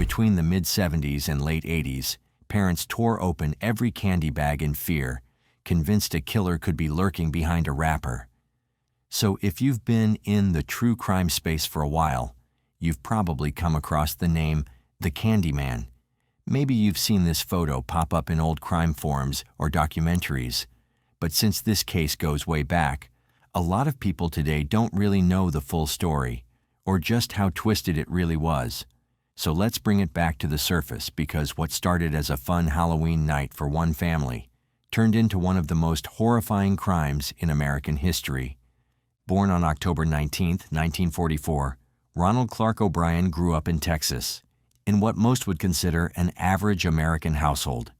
Between the mid-70s and late 80s, parents tore open every candy bag in fear, convinced a killer could be lurking behind a wrapper. So if you've been in the true crime space for a while, you've probably come across the name the Candyman. Maybe you've seen this photo pop up in old crime forums or documentaries. But since this case goes way back, a lot of people today don't really know the full story or just how twisted it really was. So let's bring it back to the surface, because what started as a fun Halloween night for one family turned into one of the most horrifying crimes in American history. Born on October 19, 1944, Ronald Clark O'Brien grew up in Texas, in what most would consider an average American household.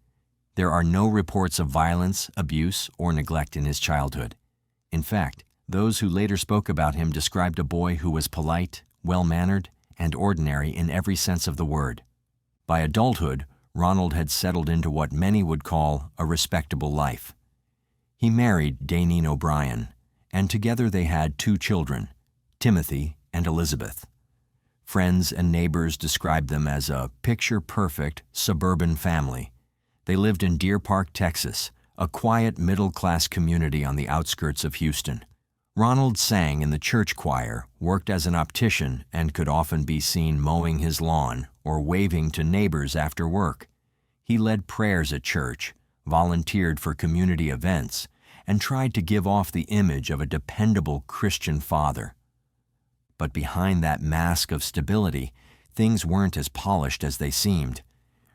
There are no reports of violence, abuse, or neglect in his childhood. In fact, those who later spoke about him described a boy who was polite, well-mannered, and ordinary in every sense of the word. By adulthood, Ronald had settled into what many would call a respectable life. He married Daneen O'Brien, and together they had 2 children, Timothy and Elizabeth. Friends and neighbors described them as a picture-perfect suburban family. They lived in Deer Park, Texas, a quiet middle-class community on the outskirts of Houston. Ronald sang in the church choir, worked as an optician, and could often be seen mowing his lawn or waving to neighbors after work. He led prayers at church, volunteered for community events, and tried to give off the image of a dependable Christian father. But behind that mask of stability, things weren't as polished as they seemed.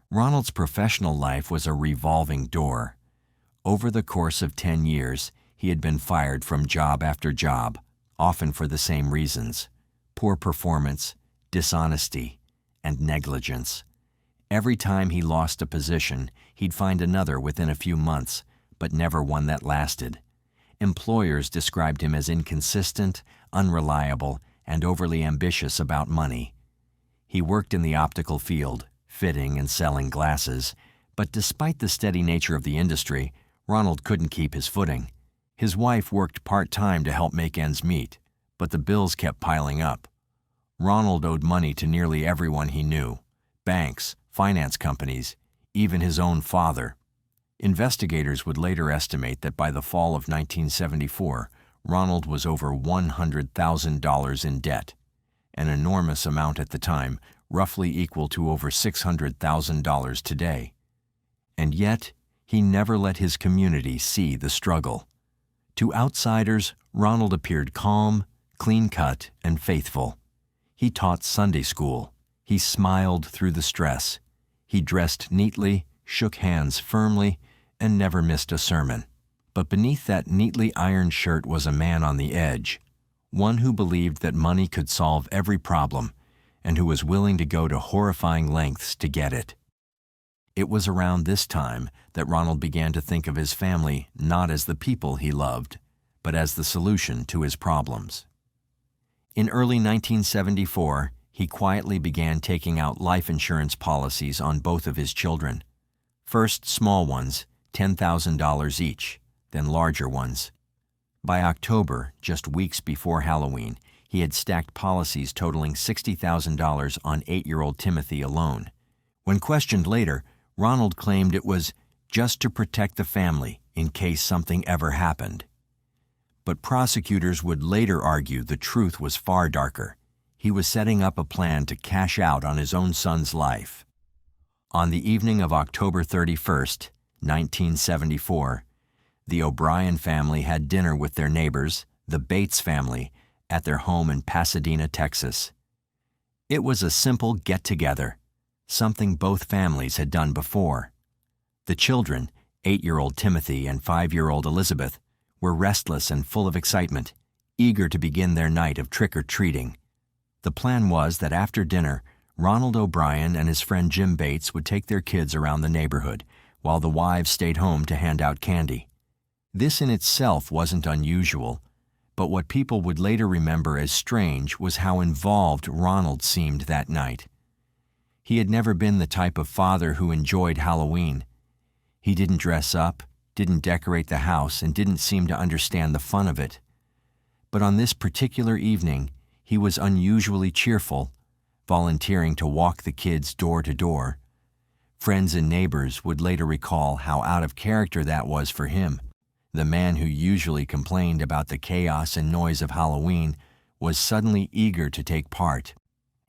Ronald's professional life was a revolving door. Over the course of 10 years, he had been fired from job after job, often for the same reasons: poor performance, dishonesty, and negligence. Every time he lost a position, he'd find another within a few months, but never one that lasted. Employers described him as inconsistent, unreliable, and overly ambitious about money. He worked in the optical field, fitting and selling glasses, but despite the steady nature of the industry, Ronald couldn't keep his footing. His wife worked part-time to help make ends meet, but the bills kept piling up. Ronald owed money to nearly everyone he knew: banks, finance companies, even his own father. Investigators would later estimate that by the fall of 1974, Ronald was over $100,000 in debt, an enormous amount at the time, roughly equal to over $600,000 today. And yet, he never let his community see the struggle. To outsiders, Ronald appeared calm, clean-cut, and faithful. He taught Sunday school. He smiled through the stress. He dressed neatly, shook hands firmly, and never missed a sermon. But beneath that neatly ironed shirt was a man on the edge, one who believed that money could solve every problem, and who was willing to go to horrifying lengths to get it. It was around this time that Ronald began to think of his family not as the people he loved, but as the solution to his problems. In early 1974, he quietly began taking out life insurance policies on both of his children. First small ones, $10,000 each, then larger ones. By October, just weeks before Halloween, he had stacked policies totaling $60,000 on 8-year-old Timothy alone. When questioned later, Ronald claimed it was just to protect the family in case something ever happened. But prosecutors would later argue the truth was far darker. He was setting up a plan to cash out on his own son's life. On the evening of October 31st, 1974, the O'Brien family had dinner with their neighbors, the Bates family, at their home in Pasadena, Texas. It was a simple get-together, something both families had done before. The children, 8-year-old Timothy and 5-year-old Elizabeth, were restless and full of excitement, eager to begin their night of trick-or-treating. The plan was that after dinner, Ronald O'Brien and his friend Jim Bates would take their kids around the neighborhood, while the wives stayed home to hand out candy. This in itself wasn't unusual, but what people would later remember as strange was how involved Ronald seemed that night. He had never been the type of father who enjoyed Halloween. He didn't dress up, didn't decorate the house, and didn't seem to understand the fun of it. But on this particular evening, he was unusually cheerful, volunteering to walk the kids door to door. Friends and neighbors would later recall how out of character that was for him. The man who usually complained about the chaos and noise of Halloween was suddenly eager to take part.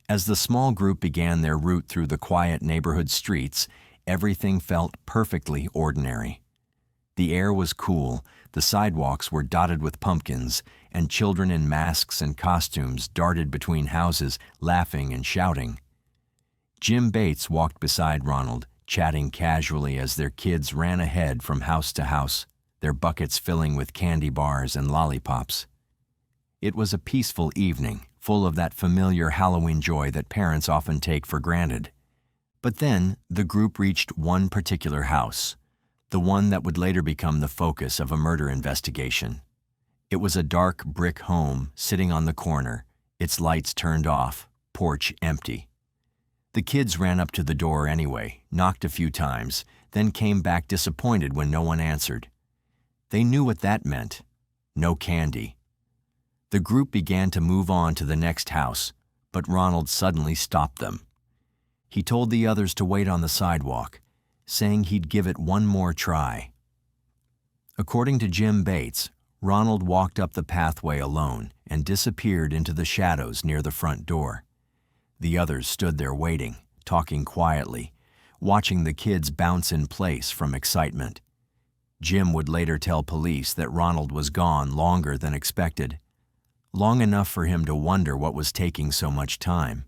As the small group began their route through the quiet neighborhood streets, everything felt perfectly ordinary. The air was cool, the sidewalks were dotted with pumpkins, and children in masks and costumes darted between houses, laughing and shouting. Jim Bates walked beside Ronald, chatting casually as their kids ran ahead from house to house, their buckets filling with candy bars and lollipops. It was a peaceful evening, full of that familiar Halloween joy that parents often take for granted. But then the group reached one particular house, the one that would later become the focus of a murder investigation. It was a dark brick home sitting on the corner, its lights turned off, porch empty. The kids ran up to the door anyway, knocked a few times, then came back disappointed when no one answered. They knew what that meant: no candy. The group began to move on to the next house, but Ronald suddenly stopped them. He told the others to wait on the sidewalk, saying he'd give it one more try. According to Jim Bates, Ronald walked up the pathway alone and disappeared into the shadows near the front door. The others stood there waiting, talking quietly, watching the kids bounce in place from excitement. Jim would later tell police that Ronald was gone longer than expected, long enough for him to wonder what was taking so much time.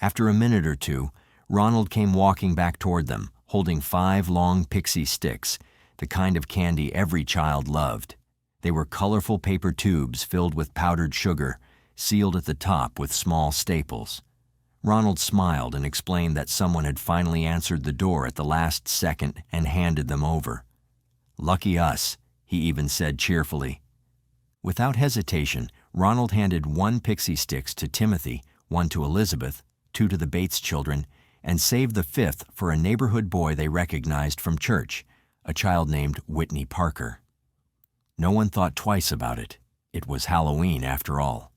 After a minute or two, Ronald came walking back toward them, holding 5 long pixie sticks, the kind of candy every child loved. They were colorful paper tubes filled with powdered sugar, sealed at the top with small staples. Ronald smiled and explained that someone had finally answered the door at the last second and handed them over. "Lucky us," he even said cheerfully. Without hesitation, Ronald handed 1 pixie sticks to Timothy, 1 to Elizabeth, 2 to the Bates children, and saved the 5th for a neighborhood boy they recognized from church, a child named Whitney Parker. No one thought twice about it. It was Halloween after all.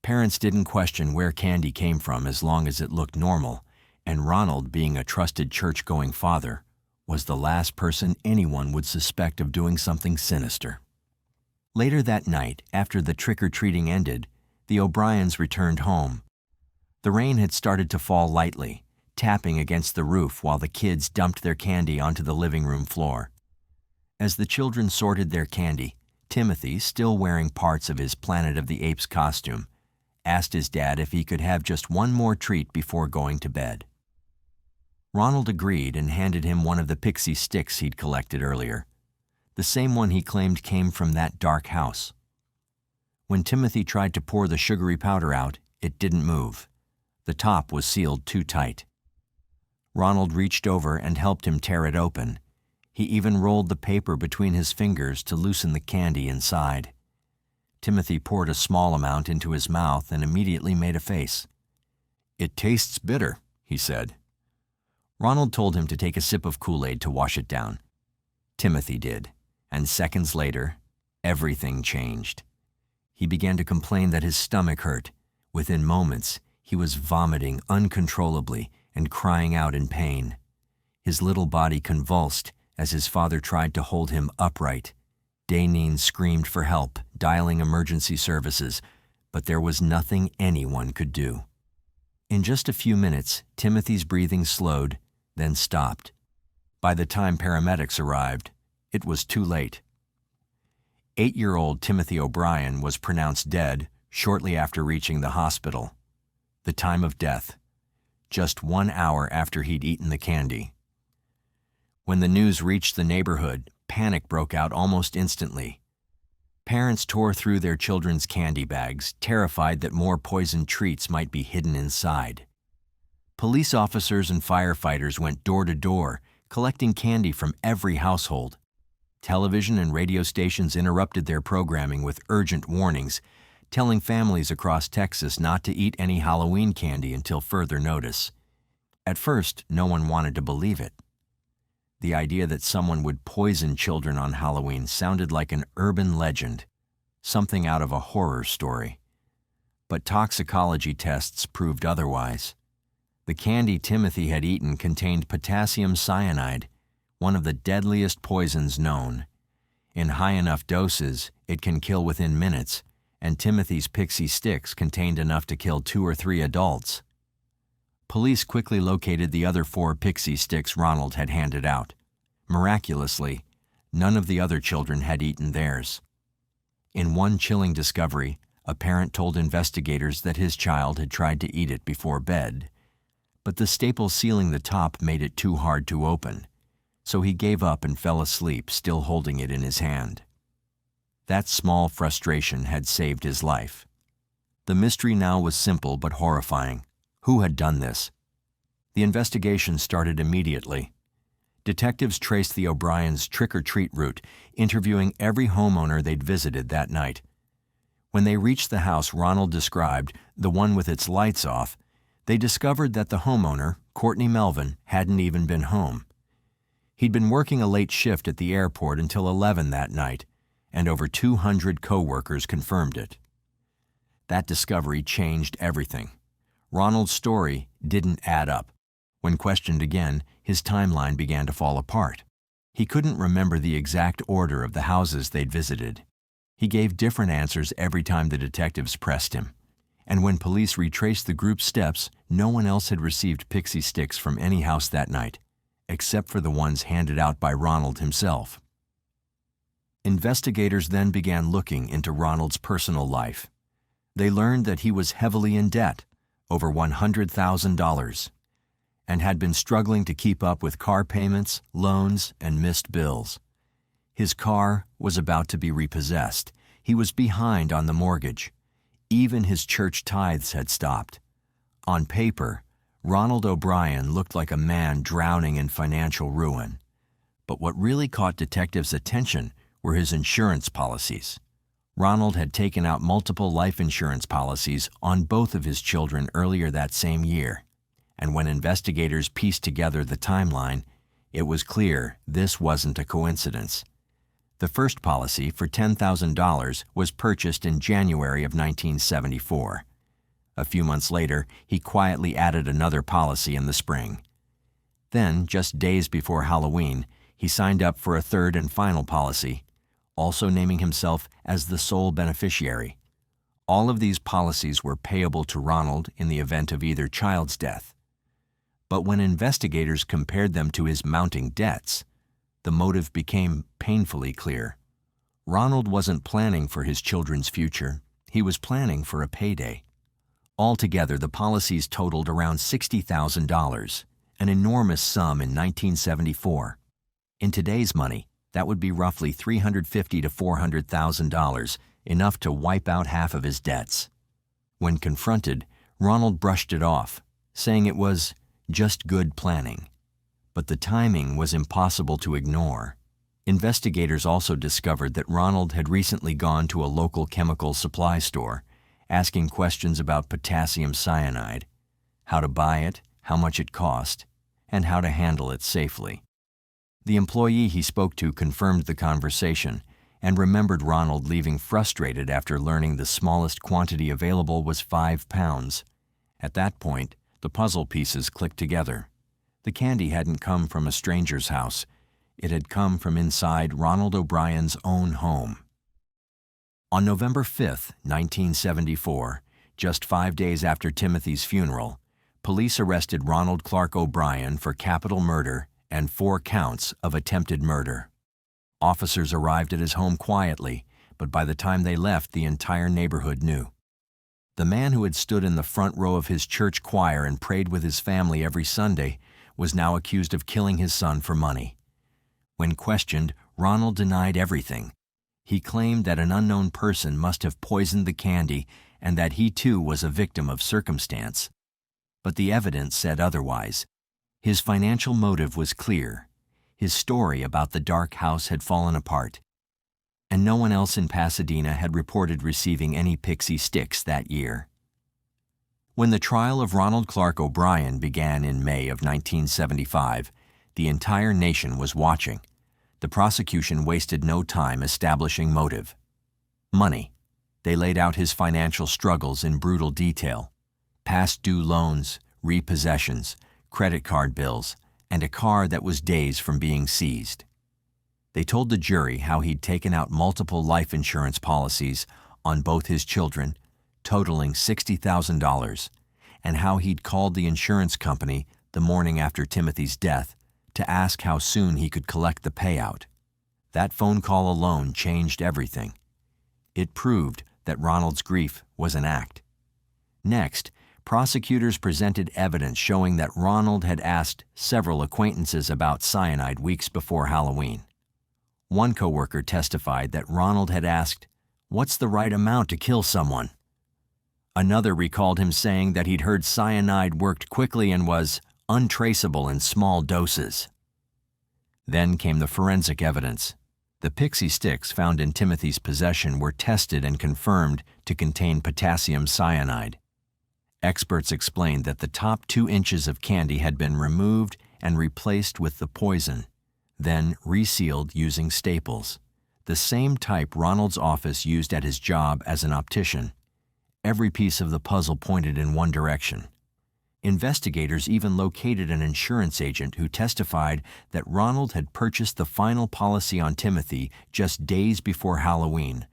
Parents didn't question where candy came from as long as it looked normal, and Ronald, being a trusted church-going father, was the last person anyone would suspect of doing something sinister. Later that night, after the trick-or-treating ended, the O'Briens returned home. The rain had started to fall lightly, tapping against the roof while the kids dumped their candy onto the living room floor. As the children sorted their candy, Timothy, still wearing parts of his Planet of the Apes costume, asked his dad if he could have just one more treat before going to bed. Ronald agreed and handed him one of the pixie sticks he'd collected earlier, the same one he claimed came from that dark house. When Timothy tried to pour the sugary powder out, it didn't move. The top was sealed too tight. Ronald reached over and helped him tear it open. He even rolled the paper between his fingers to loosen the candy inside. Timothy poured a small amount into his mouth and immediately made a face. "It tastes bitter," he said. Ronald told him to take a sip of Kool-Aid to wash it down. Timothy did, and seconds later, everything changed. He began to complain that his stomach hurt. Within moments, he was vomiting uncontrollably and crying out in pain. His little body convulsed as his father tried to hold him upright. Dainine screamed for help, dialing emergency services, but there was nothing anyone could do. In just a few minutes, Timothy's breathing slowed, then stopped. By the time paramedics arrived, it was too late. 8-year-old Timothy O'Brien was pronounced dead shortly after reaching the hospital. The time of death, just 1 hour after he'd eaten the candy. When the news reached the neighborhood, panic broke out almost instantly. Parents tore through their children's candy bags, terrified that more poisoned treats might be hidden inside. Police officers and firefighters went door to door, collecting candy from every household. Television and radio stations interrupted their programming with urgent warnings, telling families across Texas not to eat any Halloween candy until further notice. At first, no one wanted to believe it. The idea that someone would poison children on Halloween sounded like an urban legend, something out of a horror story. but toxicology tests proved otherwise. The candy Timothy had eaten contained potassium cyanide, one of the deadliest poisons known. In high enough doses, it can kill within minutes, and Timothy's pixie sticks contained enough to kill 2 or 3 adults. Police quickly located the other 4 pixie sticks Ronald had handed out. Miraculously, none of the other children had eaten theirs. In one chilling discovery, a parent told investigators that his child had tried to eat it before bed, but the staple sealing the top made it too hard to open, so he gave up and fell asleep, still holding it in his hand. That small frustration had saved his life. The mystery now was simple but horrifying. Who had done this? The investigation started immediately. Detectives traced the O'Briens' trick-or-treat route, interviewing every homeowner they'd visited that night. When they reached the house Ronald described, the one with its lights off, they discovered that the homeowner, Courtney Melvin, hadn't even been home. He'd been working a late shift at the airport until 11 that night, and over 200 co-workers confirmed it. That discovery changed everything. Ronald's story didn't add up. When questioned again, his timeline began to fall apart. He couldn't remember the exact order of the houses they'd visited. He gave different answers every time the detectives pressed him. And when police retraced the group's steps, no one else had received pixie sticks from any house that night, except for the ones handed out by Ronald himself. Investigators then began looking into Ronald's personal life. They learned that he was heavily in debt, over $100,000, and had been struggling to keep up with car payments, loans, and missed bills. His car was about to be repossessed. He was behind on the mortgage. Even his church tithes had stopped. On paper, Ronald O'Brien looked like a man drowning in financial ruin. But what really caught detectives' attention were his insurance policies. Ronald had taken out multiple life insurance policies on both of his children earlier that same year, and when investigators pieced together the timeline, it was clear this wasn't a coincidence. The first policy, for $10,000, was purchased in January of 1974. A few months later, he quietly added another policy in the spring. Then, just days before Halloween, he signed up for a third and final policy, also naming himself as the sole beneficiary. All of these policies were payable to Ronald in the event of either child's death. But when investigators compared them to his mounting debts, the motive became painfully clear. Ronald wasn't planning for his children's future. He was planning for a payday. Altogether, the policies totaled around $60,000, an enormous sum in 1974. In today's money, that would be roughly $350,000 to $400,000, enough to wipe out half of his debts. When confronted, Ronald brushed it off, saying it was just good planning. But the timing was impossible to ignore. Investigators also discovered that Ronald had recently gone to a local chemical supply store, asking questions about potassium cyanide, how to buy it, how much it cost, and how to handle it safely. The employee he spoke to confirmed the conversation and remembered Ronald leaving frustrated after learning the smallest quantity available was 5 pounds. At that point, the puzzle pieces clicked together. The candy hadn't come from a stranger's house. It had come from inside Ronald O'Brien's own home. On November 5, 1974, just 5 days after Timothy's funeral, police arrested Ronald Clark O'Brien for capital murder and 4 counts of attempted murder. Officers arrived at his home quietly, but by the time they left, the entire neighborhood knew. The man who had stood in the front row of his church choir and prayed with his family every Sunday was now accused of killing his son for money. When questioned, Ronald denied everything. He claimed that an unknown person must have poisoned the candy and that he too was a victim of circumstance. But the evidence said otherwise. His financial motive was clear. His story about the dark house had fallen apart, and no one else in Pasadena had reported receiving any pixie sticks that year. When the trial of Ronald Clark O'Brien began in May of 1975, the entire nation was watching. The prosecution wasted no time establishing motive. Money. They laid out his financial struggles in brutal detail: past due loans, repossessions, credit card bills, and a car that was days from being seized. They told the jury how he'd taken out multiple life insurance policies on both his children, totaling $60,000, and how he'd called the insurance company the morning after Timothy's death to ask how soon he could collect the payout. That phone call alone changed everything. It proved that Ronald's grief was an act. Next, prosecutors presented evidence showing that Ronald had asked several acquaintances about cyanide weeks before Halloween. One coworker testified that Ronald had asked, "What's the right amount to kill someone?" Another recalled him saying that he'd heard cyanide worked quickly and was untraceable in small doses. Then came the forensic evidence. The pixie sticks found in Timothy's possession were tested and confirmed to contain potassium cyanide. Experts explained that the top 2 inches of candy had been removed and replaced with the poison, then resealed using staples, the same type Ronald's office used at his job as an optician. Every piece of the puzzle pointed in one direction. Investigators even located an insurance agent who testified that Ronald had purchased the final policy on Timothy just days before Halloween,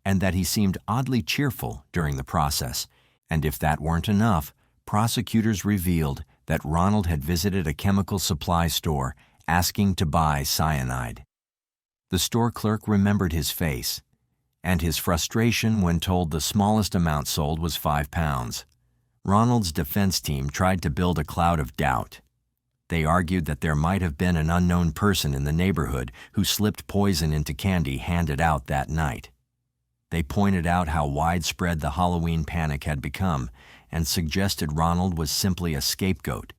and that he seemed oddly cheerful during the process. And if that weren't enough, prosecutors revealed that Ronald had visited a chemical supply store asking to buy cyanide. The store clerk remembered his face, and his frustration when told the smallest amount sold was 5 pounds. Ronald's defense team tried to build a cloud of doubt. They argued that there might have been an unknown person in the neighborhood who slipped poison into candy handed out that night. They pointed out how widespread the Halloween panic had become and suggested Ronald was simply a scapegoat,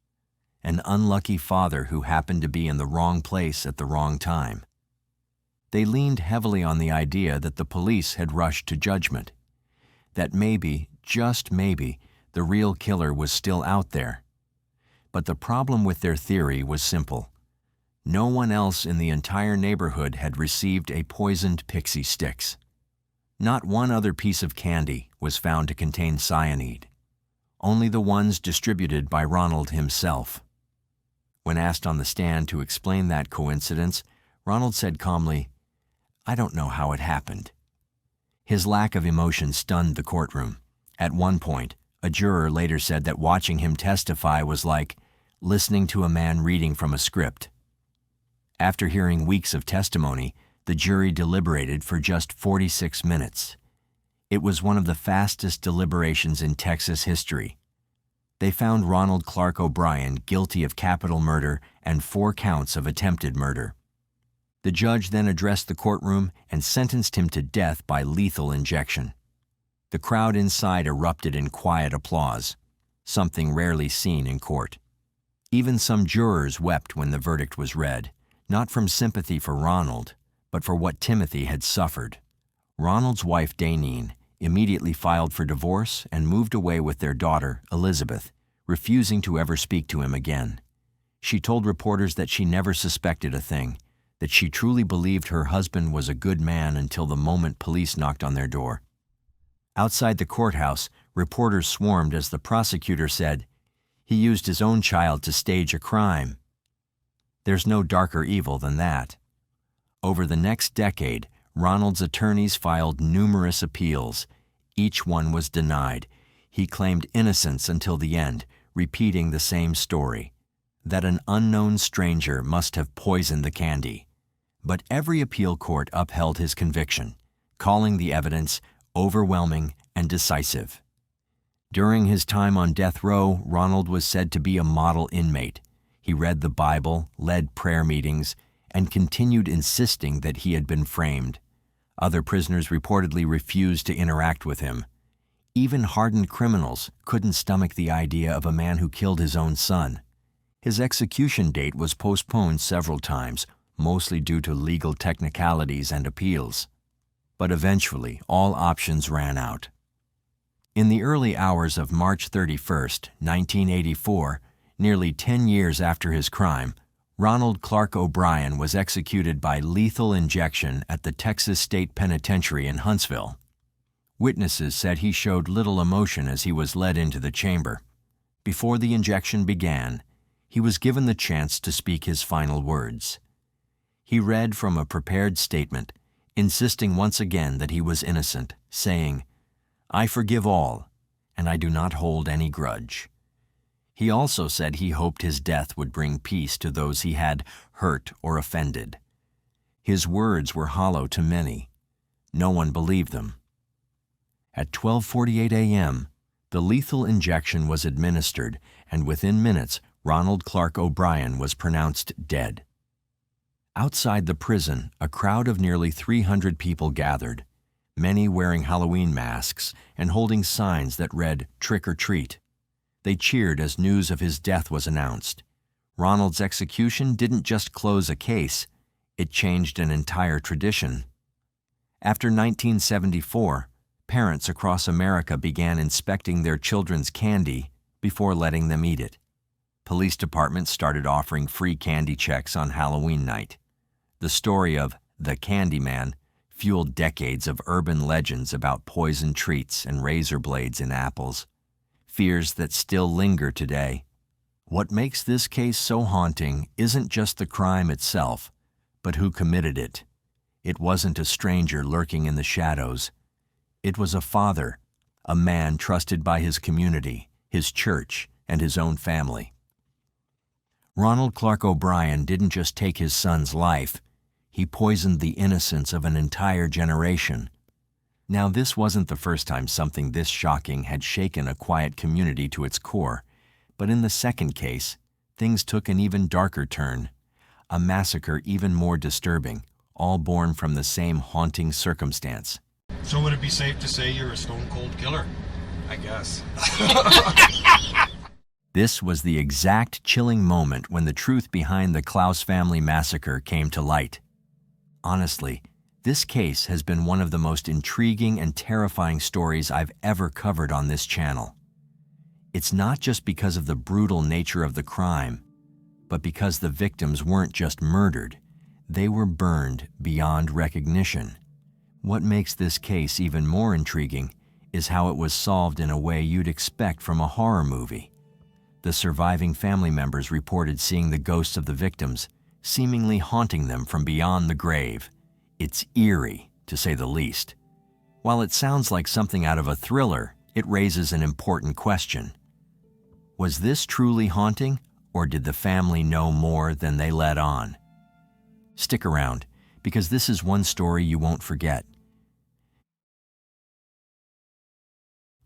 an unlucky father who happened to be in the wrong place at the wrong time. They leaned heavily on the idea that the police had rushed to judgment, that maybe, just maybe, the real killer was still out there. But the problem with their theory was simple. No one else in the entire neighborhood had received a poisoned pixie sticks. Not one other piece of candy was found to contain cyanide, only the ones distributed by Ronald himself. When asked on the stand to explain that coincidence, Ronald said calmly, "I don't know how it happened." His lack of emotion stunned the courtroom. At one point, a juror later said that watching him testify was like listening to a man reading from a script. After hearing weeks of testimony, the jury deliberated for just 46 minutes. It was one of the fastest deliberations in Texas history. They found Ronald Clark O'Brien guilty of capital murder and 4 counts of attempted murder. The judge then addressed the courtroom and sentenced him to death by lethal injection. The crowd inside erupted in quiet applause, something rarely seen in court. Even some jurors wept when the verdict was read, not from sympathy for Ronald, but for what Timothy had suffered. Ronald's wife, Daneen, immediately filed for divorce and moved away with their daughter, Elizabeth, refusing to ever speak to him again. She told reporters that she never suspected a thing, that she truly believed her husband was a good man until the moment police knocked on their door. Outside the courthouse, reporters swarmed as the prosecutor said, "He used his own child to stage a crime." There's no darker evil than that. Over the next decade, Ronald's attorneys filed numerous appeals. Each one was denied. He claimed innocence until the end, repeating the same story, that an unknown stranger must have poisoned the candy. But every appeal court upheld his conviction, calling the evidence overwhelming and decisive. During his time on death row, Ronald was said to be a model inmate. He read the Bible, led prayer meetings, and continued insisting that he had been framed. Other prisoners reportedly refused to interact with him. Even hardened criminals couldn't stomach the idea of a man who killed his own son. His execution date was postponed several times, mostly due to legal technicalities and appeals. But eventually, all options ran out. In the early hours of March 31, 1984, nearly 10 years after his crime, Ronald Clark O'Brien was executed by lethal injection at the Texas State Penitentiary in Huntsville. Witnesses said he showed little emotion as he was led into the chamber. Before the injection began, he was given the chance to speak his final words. He read from a prepared statement, insisting once again that he was innocent, saying, "I forgive all, and I do not hold any grudge." He also said he hoped his death would bring peace to those he had hurt or offended. His words were hollow to many. No one believed them. At 12:48 a.m., the lethal injection was administered, and within minutes, Ronald Clark O'Brien was pronounced dead. Outside the prison, a crowd of nearly 300 people gathered, many wearing Halloween masks and holding signs that read "Trick or Treat." They cheered as news of his death was announced. Ronald's execution didn't just close a case, it changed an entire tradition. After 1974, parents across America began inspecting their children's candy before letting them eat it. Police departments started offering free candy checks on Halloween night. The story of the Candyman fueled decades of urban legends about poison treats and razor blades in apples, fears that still linger today. What makes this case so haunting isn't just the crime itself, but who committed it. It wasn't a stranger lurking in the shadows. It was a father, a man trusted by his community, his church, and his own family. Ronald Clark O'Brien didn't just take his son's life, he poisoned the innocence of an entire generation. Now, this wasn't the first time something this shocking had shaken a quiet community to its core, but in the second case, things took an even darker turn, a massacre even more disturbing, all born from the same haunting circumstance. So would it be safe to say you're a stone-cold killer? I guess. This was the exact chilling moment when the truth behind the Klouse family massacre came to light. Honestly, this case has been one of the most intriguing and terrifying stories I've ever covered on this channel. It's not just because of the brutal nature of the crime, but because the victims weren't just murdered, they were burned beyond recognition. What makes this case even more intriguing is how it was solved in a way you'd expect from a horror movie. The surviving family members reported seeing the ghosts of the victims, seemingly haunting them from beyond the grave. It's eerie, to say the least. While it sounds like something out of a thriller, it raises an important question. Was this truly haunting, or did the family know more than they let on? Stick around, because this is one story you won't forget.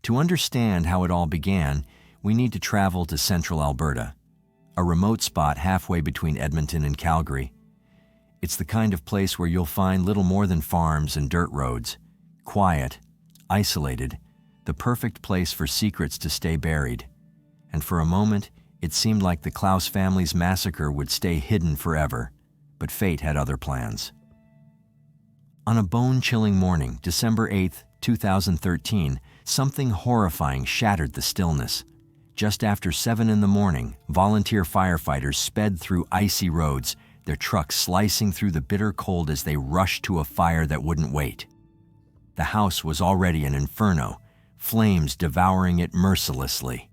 To understand how it all began, we need to travel to central Alberta, a remote spot halfway between Edmonton and Calgary. It's the kind of place where you'll find little more than farms and dirt roads, quiet, isolated, the perfect place for secrets to stay buried. And for a moment, it seemed like the Klouse family's massacre would stay hidden forever, but fate had other plans. On a bone-chilling morning, December 8, 2013, something horrifying shattered the stillness. Just after 7 in the morning, volunteer firefighters sped through icy roads, their trucks slicing through the bitter cold as they rushed to a fire that wouldn't wait. The house was already an inferno, flames devouring it mercilessly.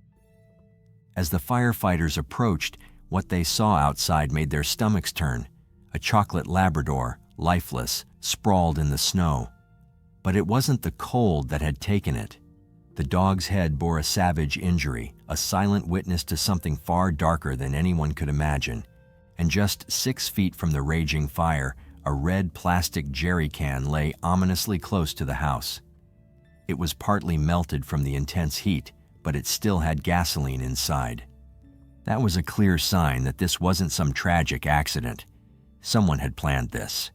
As the firefighters approached, what they saw outside made their stomachs turn. A chocolate Labrador, lifeless, sprawled in the snow. But it wasn't the cold that had taken it. The dog's head bore a savage injury, a silent witness to something far darker than anyone could imagine. And just 6 feet from the raging fire, a red plastic jerry can lay ominously close to the house. It was partly melted from the intense heat, but it still had gasoline inside. That was a clear sign that this wasn't some tragic accident. Someone had planned this.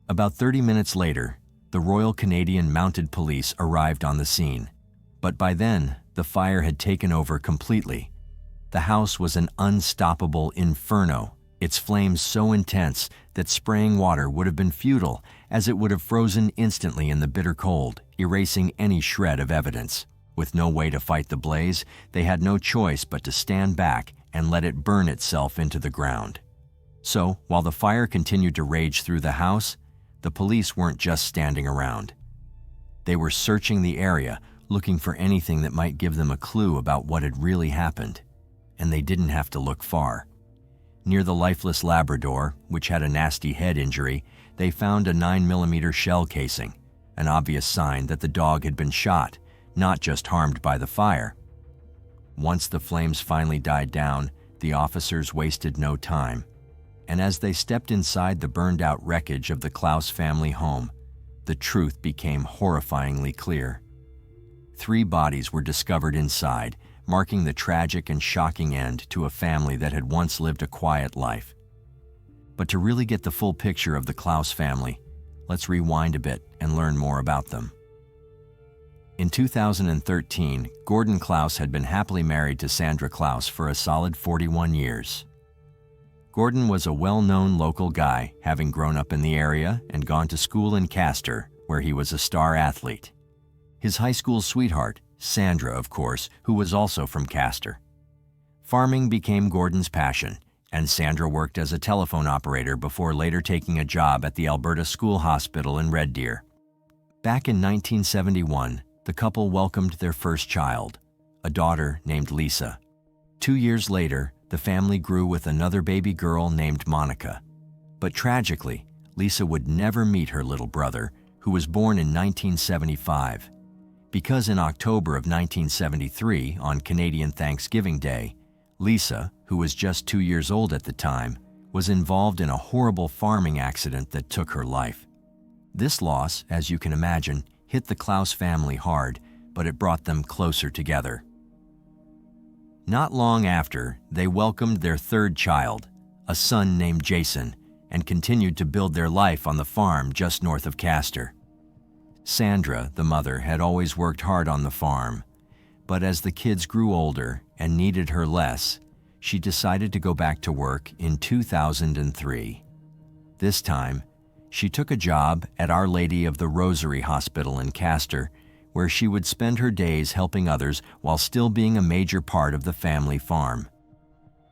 About 30 minutes later, the Royal Canadian Mounted Police arrived on the scene. But by then, the fire had taken over completely. The house was an unstoppable inferno, its flames so intense that spraying water would have been futile, as it would have frozen instantly in the bitter cold, erasing any shred of evidence. With no way to fight the blaze, they had no choice but to stand back and let it burn itself into the ground. So, while the fire continued to rage through the house, the police weren't just standing around. They were searching the area, looking for anything that might give them a clue about what had really happened. And they didn't have to look far. Near the lifeless Labrador, which had a nasty head injury, they found a 9mm shell casing, an obvious sign that the dog had been shot, not just harmed by the fire. Once the flames finally died down, the officers wasted no time. And as they stepped inside the burned-out wreckage of the Klouse family home, the truth became horrifyingly clear. 3 bodies were discovered inside, marking the tragic and shocking end to a family that had once lived a quiet life. But to really get the full picture of the Klouse family, let's rewind a bit and learn more about them. In 2013, Gordon Klouse had been happily married to Sandra Klouse for a solid 41 years. Gordon was a well-known local guy, having grown up in the area and gone to school in Castor, where he was a star athlete. His high school sweetheart, Sandra, of course, who was also from Castor. Farming became Gordon's passion, and Sandra worked as a telephone operator before later taking a job at the Alberta School Hospital in Red Deer. Back in 1971, the couple welcomed their first child, a daughter named Lisa. 2 years later, the family grew with another baby girl named Monica. But tragically, Lisa would never meet her little brother, who was born in 1975. Because in October of 1973, on Canadian Thanksgiving Day, Lisa, who was just 2 years old at the time, was involved in a horrible farming accident that took her life. This loss, as you can imagine, hit the Klouse family hard, but it brought them closer together. Not long after, they welcomed their third child, a son named Jason, and continued to build their life on the farm just north of Castor. Sandra, the mother, had always worked hard on the farm, but as the kids grew older and needed her less, she decided to go back to work in 2003. This time, she took a job at Our Lady of the Rosary Hospital in Castor, where she would spend her days helping others while still being a major part of the family farm.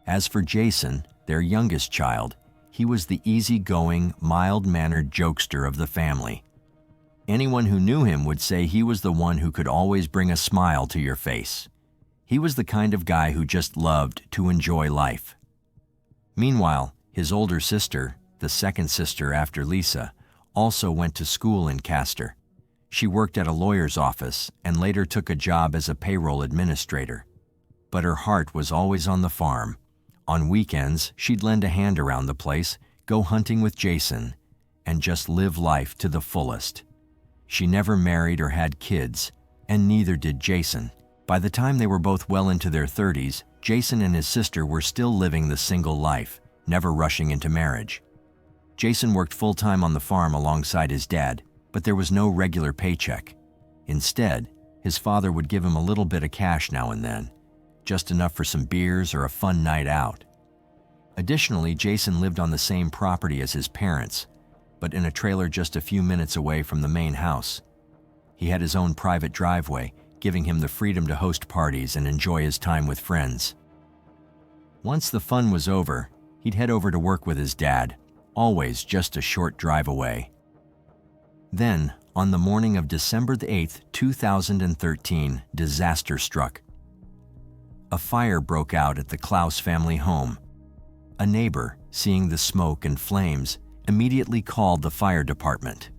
As for Jason, their youngest child, he was the easygoing, mild-mannered jokester of the family. Anyone who knew him would say he was the one who could always bring a smile to your face. He was the kind of guy who just loved to enjoy life. Meanwhile, his older sister, the second sister after Lisa, also went to school in Castor. She worked at a lawyer's office and later took a job as a payroll administrator. But her heart was always on the farm. On weekends, she'd lend a hand around the place, go hunting with Jason, and just live life to the fullest. She never married or had kids, and neither did Jason. By the time they were both well into their 30s, Jason and his sister were still living the single life, never rushing into marriage. Jason worked full-time on the farm alongside his dad, but there was no regular paycheck. Instead, his father would give him a little bit of cash now and then, just enough for some beers or a fun night out. Additionally, Jason lived on the same property as his parents, but in a trailer just a few minutes away from the main house. He had his own private driveway, giving him the freedom to host parties and enjoy his time with friends. Once the fun was over, he'd head over to work with his dad, always just a short drive away. Then, on the morning of December 8, 2013, disaster struck. A fire broke out at the Klouse family home. A neighbor, seeing the smoke and flames, immediately called the fire department.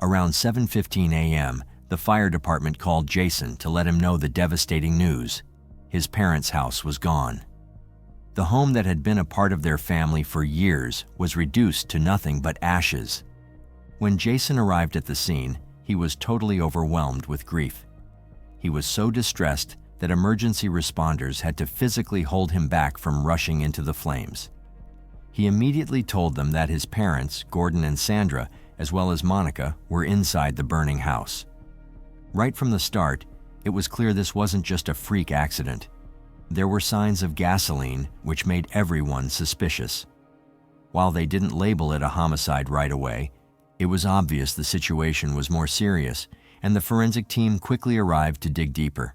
Around 7:15 a.m., the fire department called Jason to let him know the devastating news. His parents' house was gone. The home that had been a part of their family for years was reduced to nothing but ashes. When Jason arrived at the scene, he was totally overwhelmed with grief. He was so distressed that emergency responders had to physically hold him back from rushing into the flames. He immediately told them that his parents, Gordon and Sandra, as well as Monica, were inside the burning house. Right from the start, it was clear this wasn't just a freak accident. There were signs of gasoline, which made everyone suspicious. While they didn't label it a homicide right away, it was obvious the situation was more serious, and the forensic team quickly arrived to dig deeper.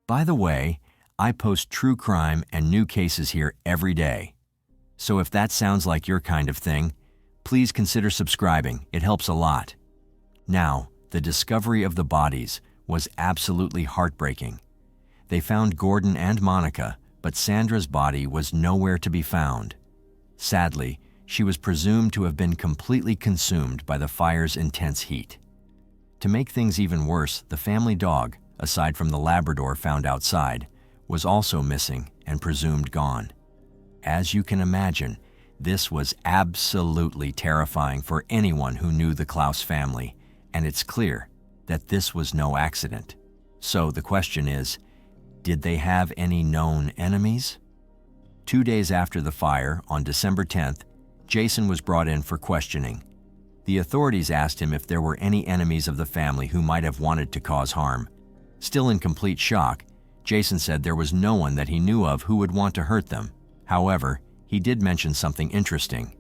By the way, I post true crime and new cases here every day. So if that sounds like your kind of thing, please consider subscribing. It helps a lot. Now, The discovery of the bodies was absolutely heartbreaking. They found Gordon and Monica, but Sandra's body was nowhere to be found. Sadly, she was presumed to have been completely consumed by the fire's intense heat. To make things even worse, the family dog, aside from the Labrador found outside, was also missing and presumed gone. As you can imagine, this was absolutely terrifying for anyone who knew the Klouse family, and it's clear that this was no accident. So the question is, did they have any known enemies? 2 days after the fire, on December 10th, Jason was brought in for questioning. The authorities asked him if there were any enemies of the family who might have wanted to cause harm. Still in complete shock, Jason said there was no one that he knew of who would want to hurt them. However, he did mention something interesting.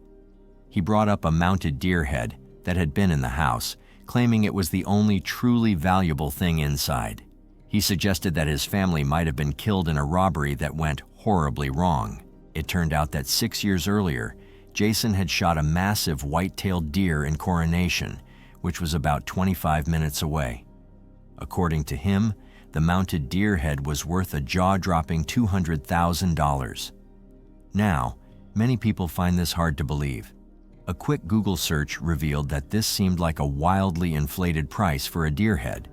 He brought up a mounted deer head that had been in the house, claiming it was the only truly valuable thing inside. He suggested that his family might have been killed in a robbery that went horribly wrong. It turned out that 6 years earlier, Jason had shot a massive white-tailed deer in Coronation, which was about 25 minutes away. According to him, the mounted deer head was worth a jaw-dropping $200,000. Now, many people find this hard to believe. A quick Google search revealed that this seemed like a wildly inflated price for a deer head.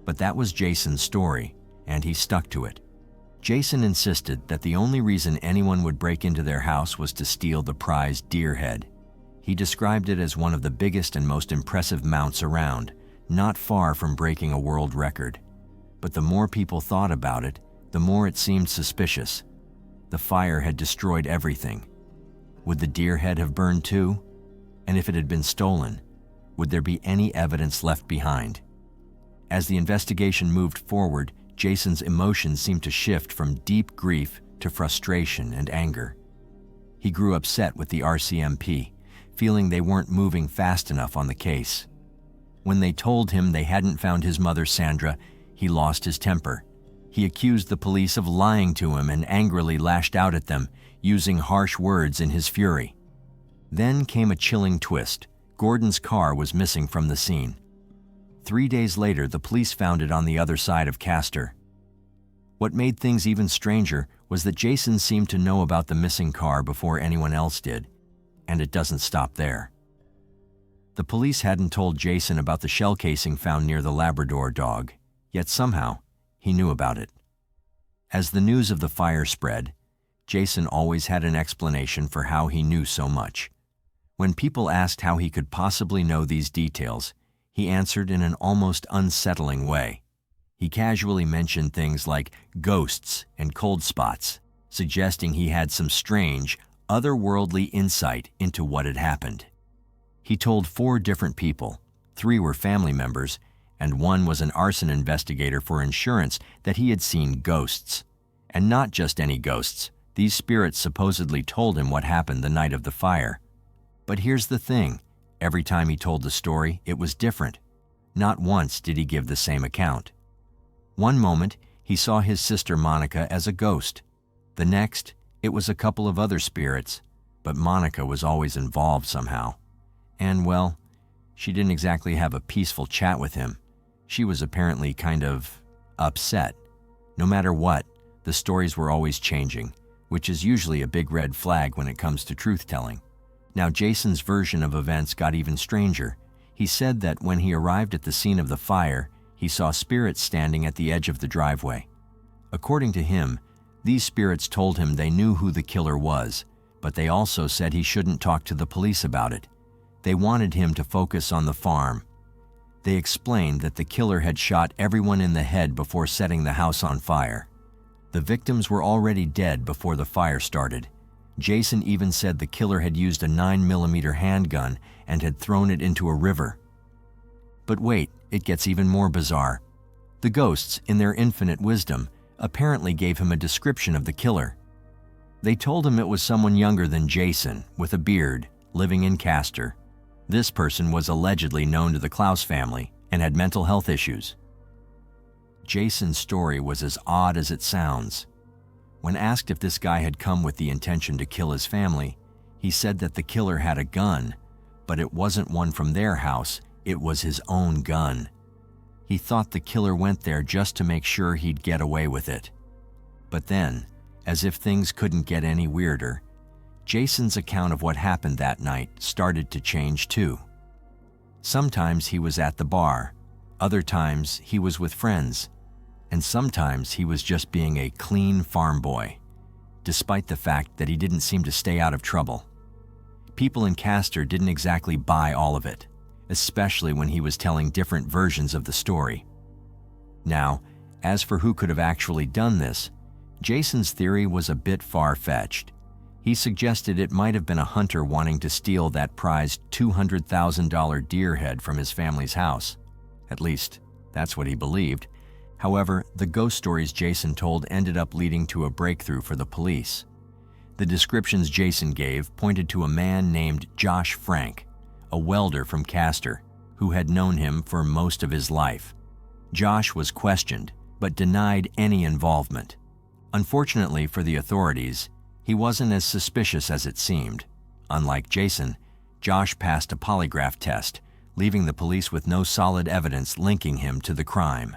But that was Jason's story, and he stuck to it. Jason insisted that the only reason anyone would break into their house was to steal the prized deer head. He described it as one of the biggest and most impressive mounts around, not far from breaking a world record. But the more people thought about it, the more it seemed suspicious. The fire had destroyed everything. Would the deer head have burned too? And if it had been stolen, would there be any evidence left behind? As the investigation moved forward, Jason's emotions seemed to shift from deep grief to frustration and anger. He grew upset with the RCMP, feeling they weren't moving fast enough on the case. When they told him they hadn't found his mother Sandra, he lost his temper. He accused the police of lying to him and angrily lashed out at them, using harsh words in his fury. Then came a chilling twist. Gordon's car was missing from the scene. 3 days later, the police found it on the other side of Castor. What made things even stranger was that Jason seemed to know about the missing car before anyone else did, and it doesn't stop there. The police hadn't told Jason about the shell casing found near the Labrador dog, yet somehow he knew about it. As the news of the fire spread, Jason always had an explanation for how he knew so much. When people asked how he could possibly know these details, he answered in an almost unsettling way. He casually mentioned things like ghosts and cold spots, suggesting he had some strange, otherworldly insight into what had happened. He told 4 different people, 3 were family members, and 1 was an arson investigator for insurance, that he had seen ghosts. And not just any ghosts. These spirits supposedly told him what happened the night of the fire. But here's the thing. Every time he told the story, it was different. Not once did he give the same account. One moment, he saw his sister Monica as a ghost. The next, it was a couple of other spirits, but Monica was always involved somehow. And, well, she didn't exactly have a peaceful chat with him. She was apparently kind of upset. No matter what, the stories were always changing, which is usually a big red flag when it comes to truth-telling. Now, Jason's version of events got even stranger. He said that when he arrived at the scene of the fire, he saw spirits standing at the edge of the driveway. According to him, these spirits told him they knew who the killer was, but they also said he shouldn't talk to the police about it. They wanted him to focus on the farm. They explained that the killer had shot everyone in the head before setting the house on fire. The victims were already dead before the fire started. Jason even said the killer had used a 9mm handgun and had thrown it into a river. But wait, it gets even more bizarre. The ghosts, in their infinite wisdom, apparently gave him a description of the killer. They told him it was someone younger than Jason, with a beard, living in Castor. This person was allegedly known to the Klouse family and had mental health issues. Jason's story was as odd as it sounds. When asked if this guy had come with the intention to kill his family, he said that the killer had a gun, but it wasn't one from their house, it was his own gun. He thought the killer went there just to make sure he'd get away with it. But then, as if things couldn't get any weirder, Jason's account of what happened that night started to change too. Sometimes he was at the bar, other times he was with friends, and sometimes he was just being a clean farm boy, despite the fact that he didn't seem to stay out of trouble. People in Castor didn't exactly buy all of it, especially when he was telling different versions of the story. Now, as for who could have actually done this, Jason's theory was a bit far-fetched. He suggested it might have been a hunter wanting to steal that prized $200,000 deer head from his family's house. At least, that's what he believed. However, the ghost stories Jason told ended up leading to a breakthrough for the police. The descriptions Jason gave pointed to a man named Josh Frank, a welder from Castor, who had known him for most of his life. Josh was questioned, but denied any involvement. Unfortunately for the authorities, he wasn't as suspicious as it seemed. Unlike Jason, Josh passed a polygraph test, leaving the police with no solid evidence linking him to the crime.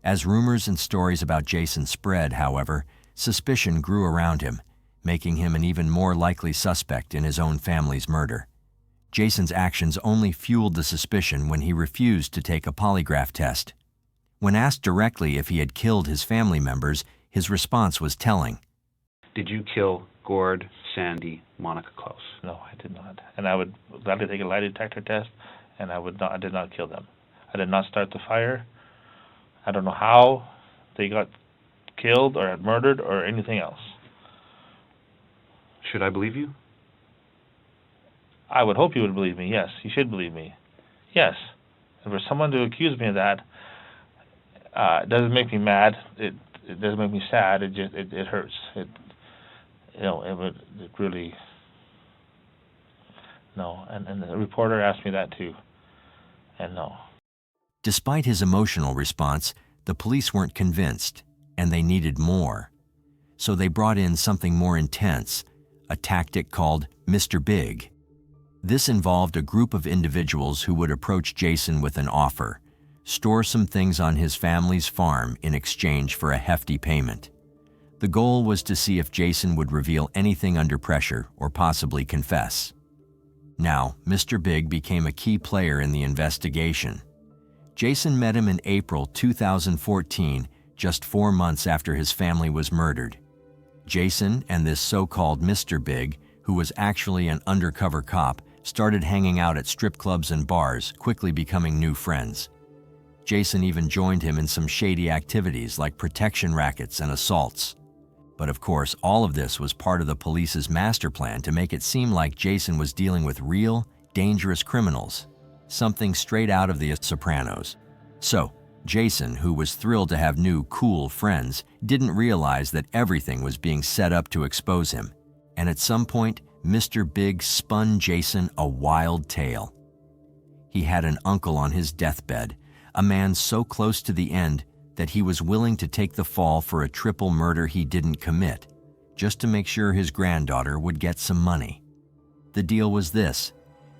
As rumors and stories about Jason spread, however, suspicion grew around him, making him an even more likely suspect in his own family's murder. Jason's actions only fueled the suspicion when he refused to take a polygraph test. When asked directly if he had killed his family members, his response was telling. Did you kill Gord, Sandy, Monica Klouse? No, I did not. And I would gladly take a lie detector test, and I did not kill them. I did not start the fire. I don't know how they got killed or murdered or anything else. Should I believe you? I would hope you would believe me, yes. You should believe me. Yes. And for someone to accuse me of that, it doesn't make me mad. It doesn't make me sad. It hurts. It really, no. And the reporter asked me that too, and no. Despite his emotional response, the police weren't convinced, and they needed more. So they brought in something more intense, a tactic called Mr. Big. This involved a group of individuals who would approach Jason with an offer, store some things on his family's farm in exchange for a hefty payment. The goal was to see if Jason would reveal anything under pressure or possibly confess. Now, Mr. Big became a key player in the investigation. Jason met him in April 2014, just 4 months after his family was murdered. Jason and this so-called Mr. Big, who was actually an undercover cop, started hanging out at strip clubs and bars, quickly becoming new friends. Jason even joined him in some shady activities like protection rackets and assaults. But of course, all of this was part of the police's master plan to make it seem like Jason was dealing with real, dangerous criminals, something straight out of The Sopranos. So, Jason, who was thrilled to have new, cool friends, didn't realize that everything was being set up to expose him. And at some point, Mr. Big spun Jason a wild tale. He had an uncle on his deathbed, a man so close to the end that he was willing to take the fall for a triple murder he didn't commit, just to make sure his granddaughter would get some money. The deal was this: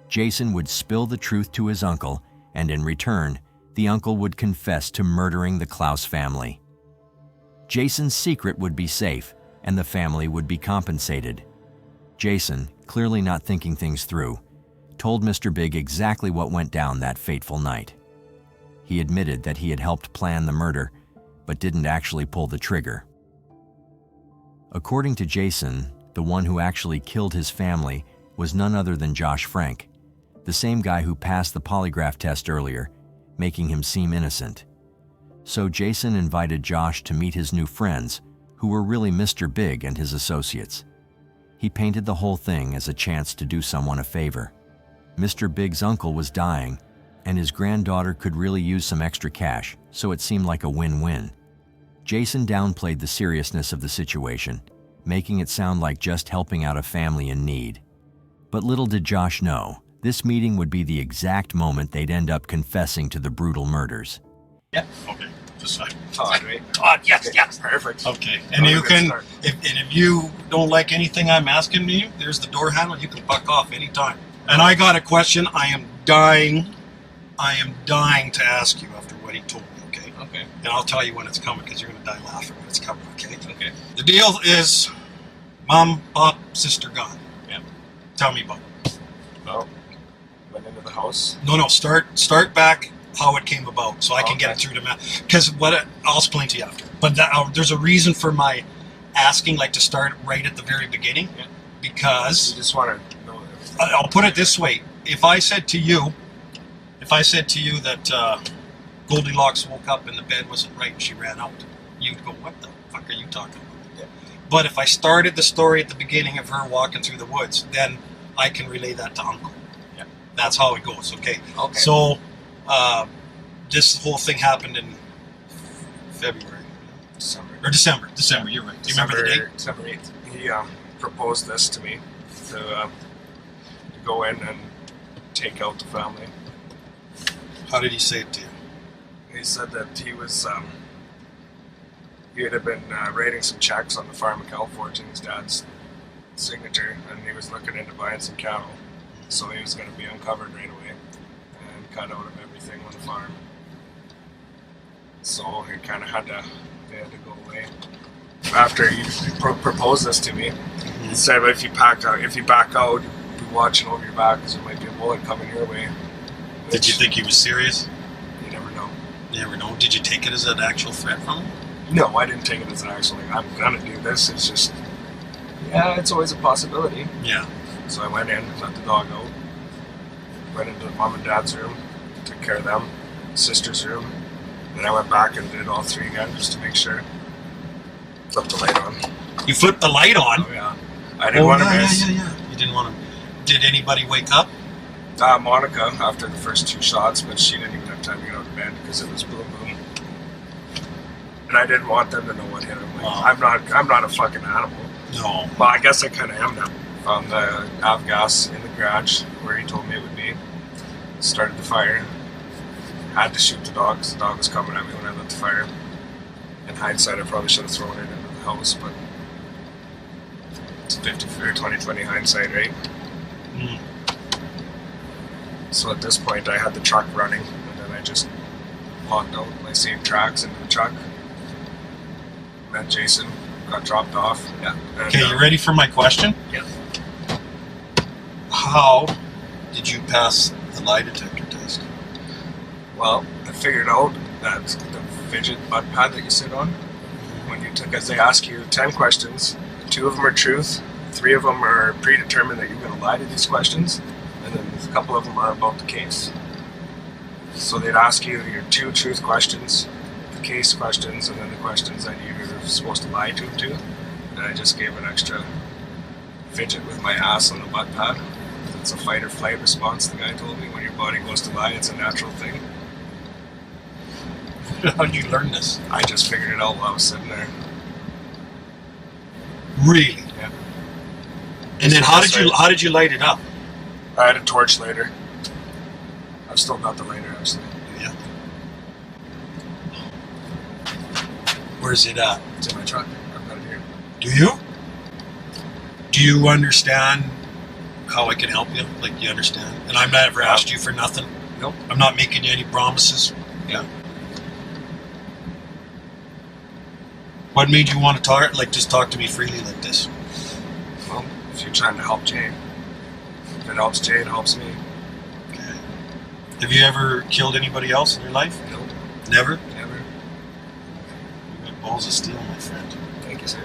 Jason would spill the truth to his uncle, and in return, the uncle would confess to murdering the Klouse family. Jason's secret would be safe, and the family would be compensated. Jason, clearly not thinking things through, told Mr. Big exactly what went down that fateful night. He admitted that he had helped plan the murder, but didn't actually pull the trigger. According to Jason, the one who actually killed his family was none other than Josh Frank, the same guy who passed the polygraph test earlier, making him seem innocent. So Jason invited Josh to meet his new friends, who were really Mr. Big and his associates. He painted the whole thing as a chance to do someone a favor. Mr. Big's uncle was dying, and his granddaughter could really use some extra cash, so it seemed like a win-win. Jason downplayed the seriousness of the situation, making it sound like just helping out a family in need. But little did Josh know, this meeting would be the exact moment they'd end up confessing to the brutal murders. Yeah, okay. Just Todd, right? Todd, yes, Okay. yes. Perfect. Okay, and you can, if you don't like anything I'm asking you, there's the door handle. You can buck off anytime. And I got a question I am dying to ask you after what what he told me, okay? Okay. And I'll tell you when it's coming because you're going to die laughing when it's coming, okay? Okay. The deal is mom, pop, sister gone. Yeah. Tell me about it. Well, went into the house. No, start back how it came about so I can get Okay. it through to Matt. Because I'll explain to you after. But there's a reason for my asking, like, to start right at the very beginning. Yeah. Because You just want to know everything. I'll put it this way: if I said to you that Goldilocks woke up and the bed wasn't right and she ran out, you'd go, "What the fuck are you talking about?" Yeah. But if I started the story at the beginning of her walking through the woods, then I can relay that to Uncle. Yeah. That's how it goes. Okay. Okay. So this whole thing happened in February December. December. You're right. Do you remember the date? December 8th. He proposed this to me to go in and take out the family. How did he say it to you? He said that he was he had been writing some checks on the farm in California, his dad's signature, and he was looking into buying some cattle. So he was going to be uncovered right away and cut out of everything on the farm. So he kind of they had to go away. After he proposed this to me, he said, "But if you back out, be watching over your back because there might be a bullet coming your way." Did you think he was serious? You never know. You never know. Did you take it as an actual threat from him? No, I didn't take it as an actual, like, I'm gonna do this. It's just, yeah, it's always a possibility. Yeah. So I went in, let the dog out, went into mom and dad's room, took care of them, sister's room, and I went back and did all three again just to make sure. Flipped the light on. You flipped the light on? Oh, yeah. I didn't want to miss. Yeah. You didn't want to. Did anybody wake up? Monica, after the first two shots, but she didn't even have time to get out of bed because it was boom boom. And I didn't want them to know what hit him. Like, Wow. I'm not a fucking animal. No. Well, I guess I kind of am now. Found the avgas in the garage where he told me it would be. Started the fire. Had to shoot the dog because the dog was coming at me when I lit the fire. In hindsight, I probably should have thrown it into the house, but it's 50 or 20/20 hindsight, right? Mm. So at this point, I had the truck running, and then I just locked out my same tracks into the truck. Met Jason, got dropped off. Yeah. And, Okay, you ready for my question? Yeah. How did you pass the lie detector test? Well, I figured out that the fidget butt pad that you sit on, when you took, as they ask you 10 questions, 2 of them are truth, 3 of them are predetermined that you're going to lie to these questions, and then a couple of them are about the case. So they'd ask you your 2 truth questions, the case questions, and then the questions that you're supposed to lie to them to. And I just gave an extra fidget with my ass on the butt pad. It's a fight or flight response, the guy told me. When your body goes to lie, it's a natural thing. How did you learn this? I just figured it out while I was sitting there. Really? Yeah. And then how did you light it up? I had a torch lighter. I've still got the lighter, actually. Yeah. Where's it at? It's in my truck. I've got it here. Do you? Do you understand how I can help you? Like, you understand? And I've never asked you for nothing. Nope. I'm not making you any promises. Yeah. What made you want to talk? Like, just talk to me freely like this? Well, if you're trying to help Jane, if it helps Jane, it helps me. Okay. Have you ever killed anybody else in your life? Nope. Never? Never. You got balls of steel, my friend. Thank you, sir.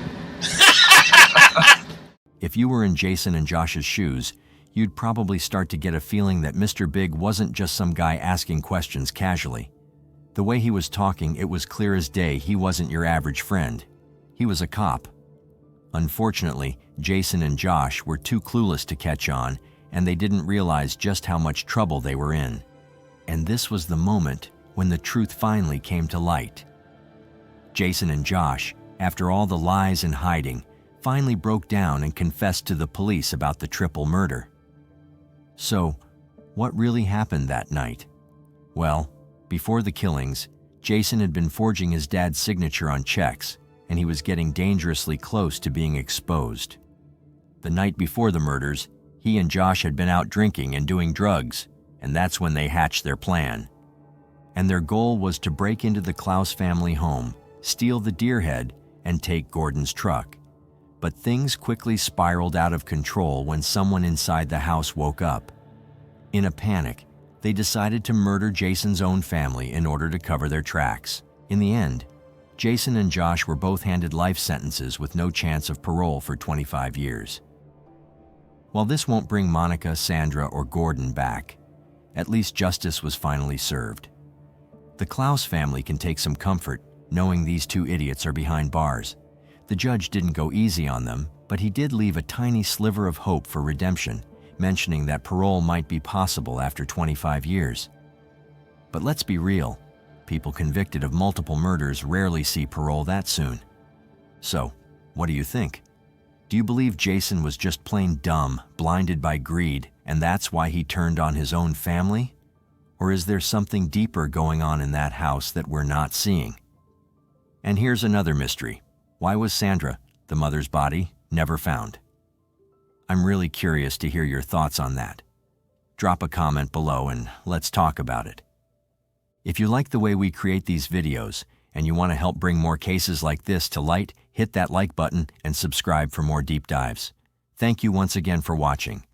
If you were in Jason and Josh's shoes, you'd probably start to get a feeling that Mr. Big wasn't just some guy asking questions casually. The way he was talking, it was clear as day he wasn't your average friend. He was a cop. Unfortunately, Jason and Josh were too clueless to catch on, and they didn't realize just how much trouble they were in. And this was the moment when the truth finally came to light. Jason and Josh, after all the lies and hiding, finally broke down and confessed to the police about the triple murder. So, what really happened that night? Well, before the killings, Jason had been forging his dad's signature on checks, and he was getting dangerously close to being exposed. The night before the murders, he and Josh had been out drinking and doing drugs, and that's when they hatched their plan. and their goal was to break into the Klouse family home, steal the deer head, and take Gordon's truck. But things quickly spiraled out of control when someone inside the house woke up. In a panic, they decided to murder Jason's own family in order to cover their tracks. In the end, Jason and Josh were both handed life sentences with no chance of parole for 25 years. While this won't bring Monica, Sandra, or Gordon back, at least justice was finally served. The Klouse family can take some comfort knowing these two idiots are behind bars. The judge didn't go easy on them, but he did leave a tiny sliver of hope for redemption, mentioning that parole might be possible after 25 years. But let's be real, people convicted of multiple murders rarely see parole that soon. So, what do you think? Do you believe Jason was just plain dumb, blinded by greed, and that's why he turned on his own family? Or is there something deeper going on in that house that we're not seeing? And here's another mystery. Why was Sandra, the mother's body, never found? I'm really curious to hear your thoughts on that. Drop a comment below and let's talk about it. If you like the way we create these videos and you want to help bring more cases like this to light, hit that like button and subscribe for more deep dives. Thank you once again for watching.